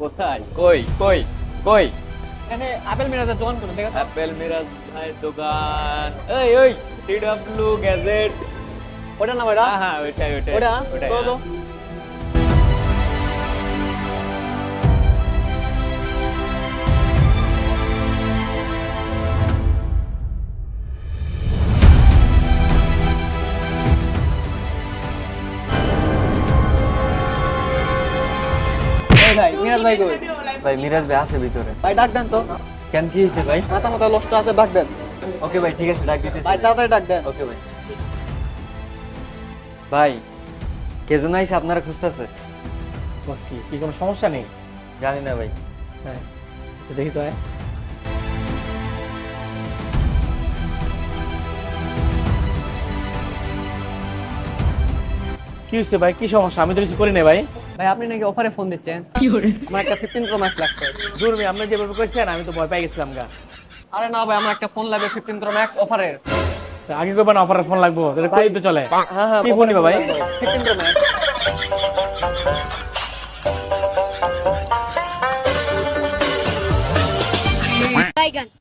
কোথায়? কই কই কই? এখানে আপেল মিরাজের দোকান করে দেখো তো। অ্যাপেল মিরাজ ভাই দোকান। এই ওই সিডব্লিউ গ্যাজেট। ওটা না ভাইরা? হ্যাঁ ওইটাই ওইটাই ওটা ওইটাই, চলো। এই ভাই মিরাজ ভাই কই? ভাই মিরাজ ভাই আছে ভিতরে। ভাই ডাক দেন তো। কেন কি হয়েছে ভাই? মাথা মাথা নষ্ট আছে, ডাক দেন। ওকে ভাই ঠিক আছে ডাক দিতেছি। ভাই তাড়াতাড়ি ডাক দেন। ওকে ভাই। ভাই কে যেন আইছে আপনারা খুঁজতেছে? বস কি কি কোনো সমস্যা নেই? জানি না ভাই। হ্যাঁ আচ্ছা দেখি তো কি হচ্ছে ভাই, কি সমস্যা? আমি তো কিছু করি না ভাই। ভাই আপনি নাকি অফারে ফোন দিচ্ছেন? আমার একটা 15 প্রো ম্যাক্স লাগবে। দূর ভাই, আপনি যেভাবে কইছেন আমি তো ভয় পাই গেছিলাম গা। আরে না ভাই, আমার একটা ফোন লাগবে 15 প্রো ম্যাক্স অফারের। তা আগে কইবা না অফারের ফোন লাগবো, তাহলে কই তো চলে। হ্যাঁ হ্যাঁ, কি ফোন নিবা ভাই? 15 প্রো ম্যাক্স। Baigan.